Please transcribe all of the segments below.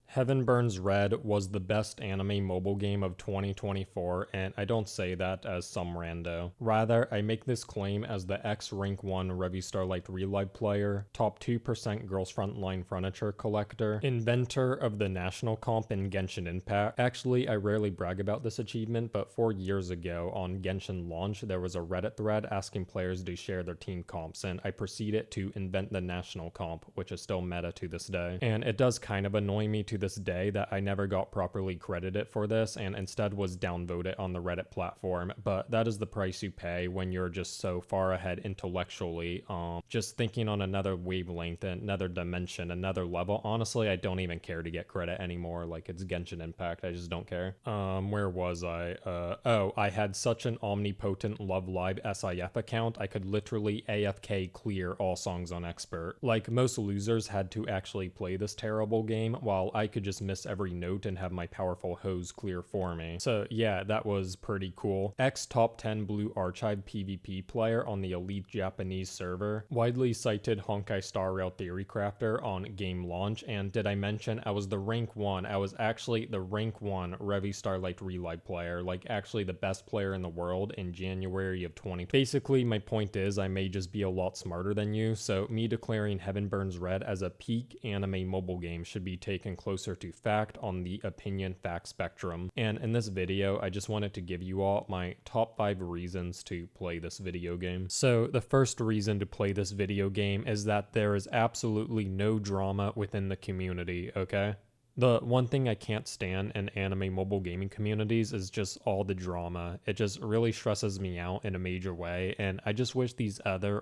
Heaven Burns Red was the best anime mobile game of 2024, and I don't say that as some rando. Rather, I make this claim as the ex-Rank 1 Revy Starlight Relive player, top 2% Girls Frontline Furniture collector, inventor of the national comp in Genshin Impact. Actually, I rarely brag about this achievement, but 4 years ago on Genshin launch, there was a Reddit thread asking players to share their team comps, and I proceeded to invent the national comp, which is still meta to this day. And it does kind of annoy me to this day that I never got properly credited for this and instead was downvoted on the Reddit platform, but that is the price you pay when you're just so far ahead intellectually, just thinking on another wavelength, another dimension, another level. Honestly, I don't even care to get credit anymore. Like, it's Genshin Impact, I just don't care. Where was I? Oh, I had such an omnipotent Love Live SIF account, I could literally AFK clear all songs on expert. Like, most losers had to actually play this terrible game, while I could just miss every note and have my powerful hose clear for me. So yeah, that was pretty cool. Ex top 10 Blue Archive PvP player on the elite Japanese server. Widely cited Honkai Star Rail Theory Crafter on game launch. And did I mention I was the rank 1? I was actually the rank 1 Revy Starlight Relive player, like actually the best player in the world in January of 2020. Basically, my point is I may just be a lot smarter than you, so me declaring Heaven Burns Red as a peak anime mobile game should be taken closer to fact on the opinion fact spectrum. And in this video, I just wanted to give you all my top 5 reasons to play this video game. So the first reason to play this video game is that there is absolutely no drama within the community, okay? The one thing I can't stand in anime mobile gaming communities is just all the drama. It just really stresses me out in a major way, and I just wish these other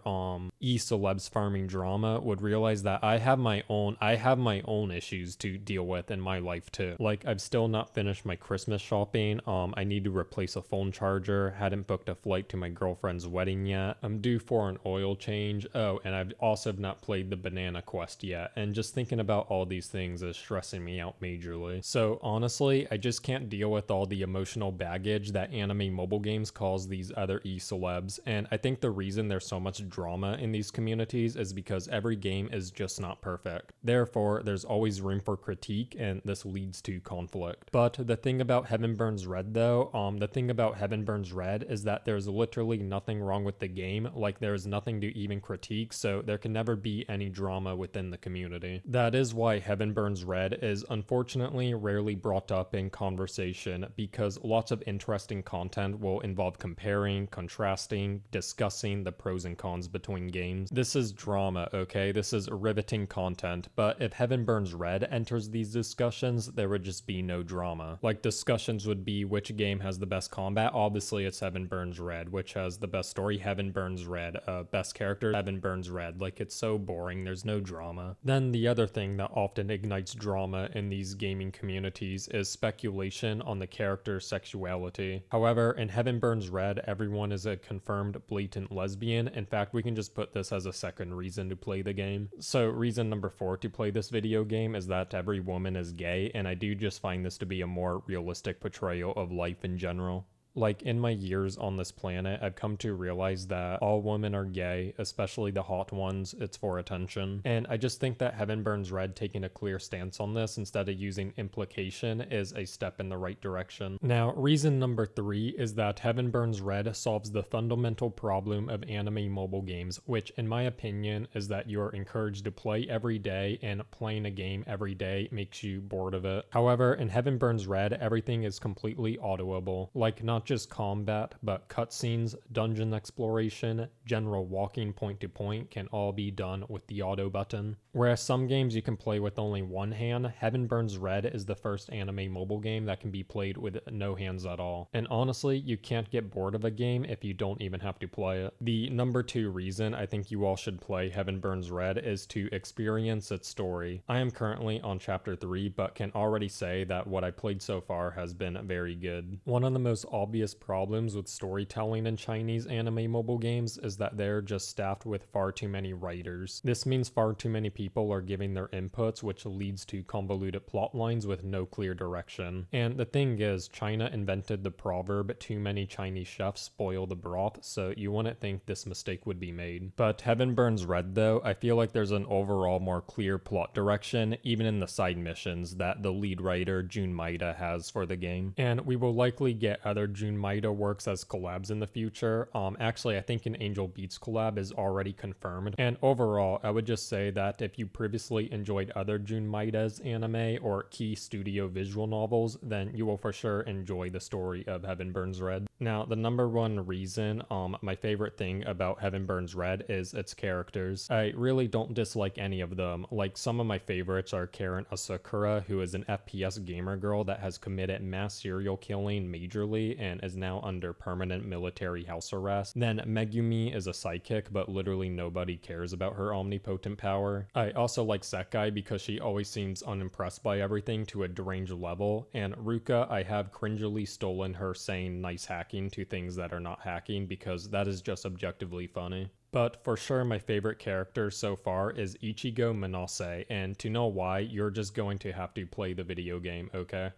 e-celebs farming drama would realize that I have my own issues to deal with in my life too. Like, I've still not finished my Christmas shopping. I need to replace a phone charger, hadn't booked a flight to my girlfriend's wedding yet. I'm due for an oil change. Oh, and I've also not played the banana quest yet, and just thinking about all these things is stressing me out majorly. So honestly, I just can't deal with all the emotional baggage that anime mobile games cause these other e-celebs, and I think the reason there's so much drama in these communities is because every game is just not perfect. Therefore, there's always room for critique, and this leads to conflict. But the thing about Heaven Burns Red though, is that there's literally nothing wrong with the game, like there's nothing to even critique, so there can never be any drama within the community. That is why Heaven Burns Red is unfortunately rarely brought up in conversation, because lots of interesting content will involve comparing, contrasting, discussing the pros and cons between games. This is drama, okay? This is riveting content, but if Heaven Burns Red enters these discussions, there would just be no drama. Like, discussions would be which game has the best combat. Obviously it's Heaven Burns Red. Which has the best story? Heaven Burns Red. Best character? Heaven Burns Red. Like, it's so boring, there's no drama. Then the other thing that often ignites drama in these gaming communities is speculation on the character's sexuality. However, in Heaven Burns Red, everyone is a confirmed blatant lesbian. In fact, we can just put this as a second reason to play the game. So reason number 4 to play this video game is that every woman is gay, and I do just find this to be a more realistic portrayal of life in general. Like, in my years on this planet, I've come to realize that all women are gay, especially the hot ones. It's for attention. And I just think that Heaven Burns Red taking a clear stance on this instead of using implication is a step in the right direction. Now, reason number 3 is that Heaven Burns Red solves the fundamental problem of anime mobile games, which in my opinion is that you're encouraged to play every day, and playing a game every day makes you bored of it. However, in Heaven Burns Red, everything is completely autoable. Like, not just combat, but cutscenes, dungeon exploration, general walking point to point can all be done with the auto button. Whereas some games you can play with only one hand, Heaven Burns Red is the first anime mobile game that can be played with no hands at all. And honestly, you can't get bored of a game if you don't even have to play it. The number 2 reason I think you all should play Heaven Burns Red is to experience its story. I am currently on chapter 3, but can already say that what I played so far has been very good. One of the most obvious obvious problems with storytelling in Chinese anime mobile games is that they're just staffed with far too many writers. This means far too many people are giving their inputs, which leads to convoluted plot lines with no clear direction. And the thing is, China invented the proverb, too many Chinese chefs spoil the broth, so you wouldn't think this mistake would be made. But Heaven Burns Red though, I feel like there's an overall more clear plot direction, even in the side missions, that the lead writer, Jun Maeda, has for the game. And we will likely get other Jun Maeda works as collabs in the future. Actually, I think an Angel Beats collab is already confirmed. And overall, I would just say that if you previously enjoyed other Jun Maeda's anime or key studio visual novels, then you will for sure enjoy the story of Heaven Burns Red. Now, the number one reason, my favorite thing about Heaven Burns Red is its characters. I really don't dislike any of them. Like, some of my favorites are Karen Asakura, who is an FPS gamer girl that has committed mass serial killing majorly and is now under permanent military house arrest. Then Megumi is a psychic, but literally nobody cares about her omnipotent power. I also like Sekai because she always seems unimpressed by everything to a deranged level, and Ruka, I have cringily stolen her saying nice hacking to things that are not hacking because that is just objectively funny. But for sure my favorite character so far is Ichigo Manase, and to know why, you're just going to have to play the video game, okay?